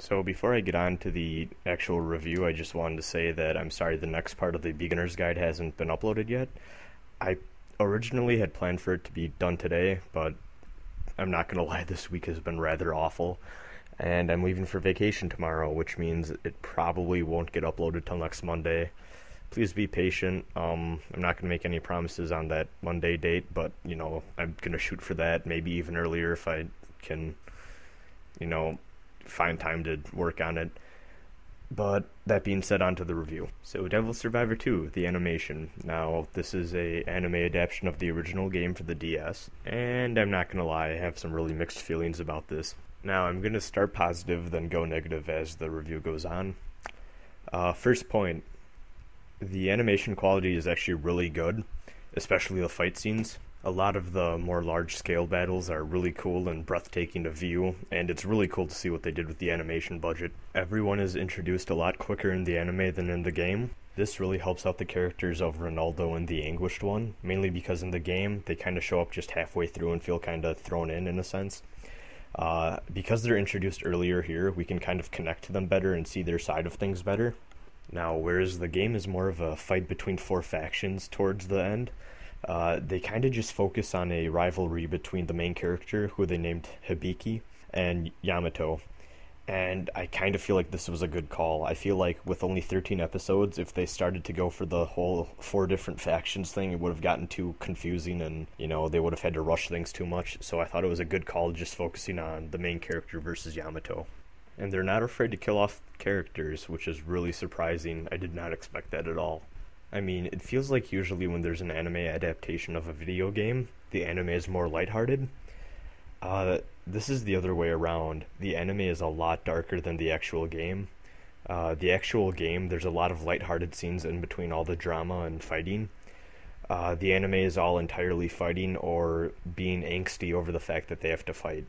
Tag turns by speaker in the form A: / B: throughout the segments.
A: So before I get on to the actual review, I just wanted to say that I'm sorry the next part of the beginner's guide hasn't been uploaded yet. I originally had planned for it to be done today, but I'm not going to lie, this week has been rather awful. And I'm leaving for vacation tomorrow, which means it probably won't get uploaded till next Monday. Please be patient. I'm not going to make any promises on that Monday date, but, I'm going to shoot for that, maybe even earlier if I can, find time to work on it. But that being said, on to the review. So Devil Survivor 2, the animation. Now, this is a anime adaptation of the original game for the DS, and I'm not going to lie, I have some really mixed feelings about this. Now, I'm going to start positive, then go negative as the review goes on. First point, the animation quality is actually really good, especially the fight scenes. A lot of the more large-scale battles are really cool and breathtaking to view, and it's really cool to see what they did with the animation budget. Everyone is introduced a lot quicker in the anime than in the game. This really helps out the characters of Ronaldo and the Anguished One, mainly because in the game, they kind of show up just halfway through and feel kind of thrown in a sense. Because they're introduced earlier here, we can kind of connect to them better and see their side of things better. Now, whereas the game is more of a fight between four factions towards the end, they kind of just focus on a rivalry between the main character, who they named Hibiki, and Yamato. And I kind of feel like this was a good call. I feel like with only 13 episodes, if they started to go for the whole 4 different factions thing, it would have gotten too confusing and, they would have had to rush things too much. So I thought it was a good call just focusing on the main character versus Yamato. And they're not afraid to kill off characters, which is really surprising. I did not expect that at all. I mean, it feels like usually when there's an anime adaptation of a video game, the anime is more lighthearted. This is the other way around. The anime is a lot darker than the actual game. The actual game, there's a lot of lighthearted scenes in between all the drama and fighting. The anime is all entirely fighting or being angsty over the fact that they have to fight.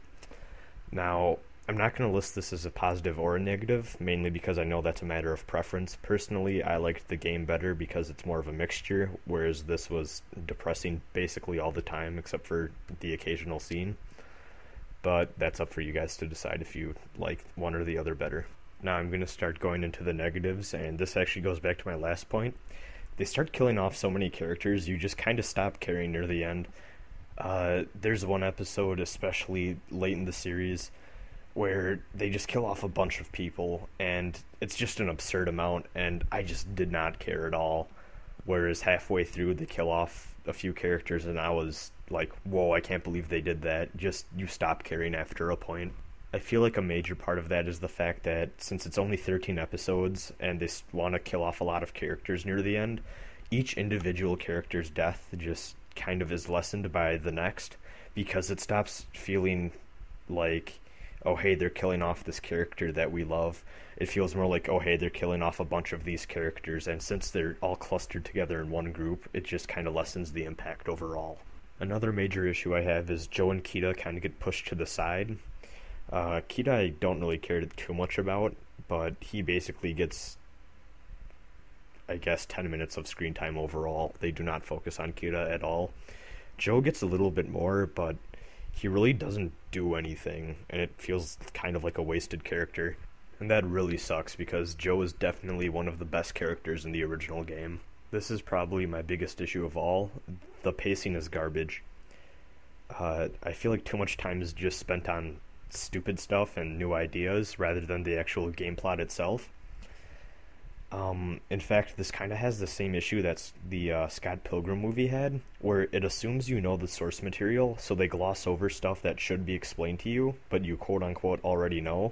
A: Now, I'm not going to list this as a positive or a negative, mainly because I know that's a matter of preference. Personally, I liked the game better because it's more of a mixture, whereas this was depressing basically all the time except for the occasional scene. But that's up for you guys to decide if you like one or the other better. Now I'm going to start going into the negatives, and this actually goes back to my last point. They start killing off so many characters, you just kind of stop caring near the end. There's one episode, especially late in the series, where they just kill off a bunch of people, and it's just an absurd amount, and I just did not care at all. Whereas halfway through, they kill off a few characters, and I was like, whoa, I can't believe they did that. Just, you stop caring after a point. I feel like a major part of that is the fact that since it's only 13 episodes, and they want to kill off a lot of characters near the end, each individual character's death just kind of is lessened by the next, because it stops feeling like, oh hey, they're killing off this character that we love. It feels more like, oh hey, they're killing off a bunch of these characters, and since they're all clustered together in one group, it just kind of lessens the impact overall. Another major issue I have is Joe and Kita kind of get pushed to the side. Kita I don't really care too much about, but he basically gets, I guess, 10 minutes of screen time overall. They do not focus on Kita at all. Joe gets a little bit more, but he really doesn't do anything, and it feels kind of like a wasted character. And that really sucks, because Joe is definitely one of the best characters in the original game. This is probably my biggest issue of all. The pacing is garbage. I feel like too much time is just spent on stupid stuff and new ideas, rather than the actual game plot itself. In fact, this kind of has the same issue that the Scott Pilgrim movie had, where it assumes you know the source material, so they gloss over stuff that should be explained to you, but you quote-unquote already know.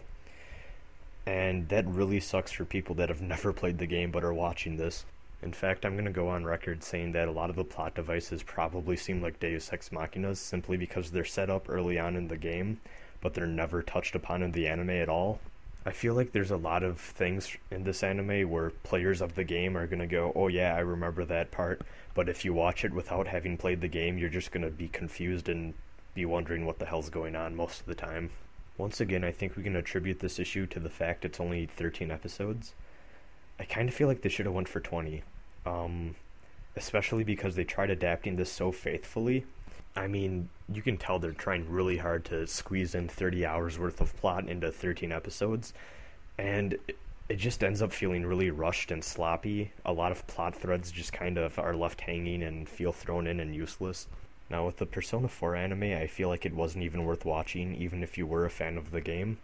A: And that really sucks for people that have never played the game but are watching this. In fact, I'm going to go on record saying that a lot of the plot devices probably seem like Deus Ex Machinas simply because they're set up early on in the game, but they're never touched upon in the anime at all. I feel like there's a lot of things in this anime where players of the game are going to go, oh yeah, I remember that part, but if you watch it without having played the game, you're just going to be confused and be wondering what the hell's going on most of the time. Once again, I think we can attribute this issue to the fact it's only 13 episodes. I kind of feel like they should have went for 20, especially because they tried adapting this so faithfully. I mean, you can tell they're trying really hard to squeeze in 30 hours worth of plot into 13 episodes, and it just ends up feeling really rushed and sloppy. A lot of plot threads just kind of are left hanging and feel thrown in and useless. Now, with the Persona 4 anime, I feel like it wasn't even worth watching, even if you were a fan of the game.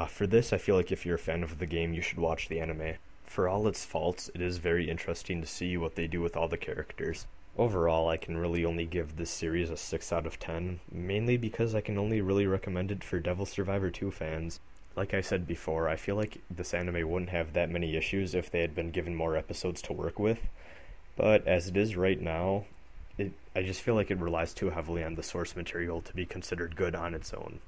A: For this, I feel like if you're a fan of the game, you should watch the anime. For all its faults, it is very interesting to see what they do with all the characters. Overall, I can really only give this series a 6 out of 10, mainly because I can only really recommend it for Devil Survivor 2 fans. Like I said before, I feel like this anime wouldn't have that many issues if they had been given more episodes to work with, but as it is right now, I just feel like it relies too heavily on the source material to be considered good on its own.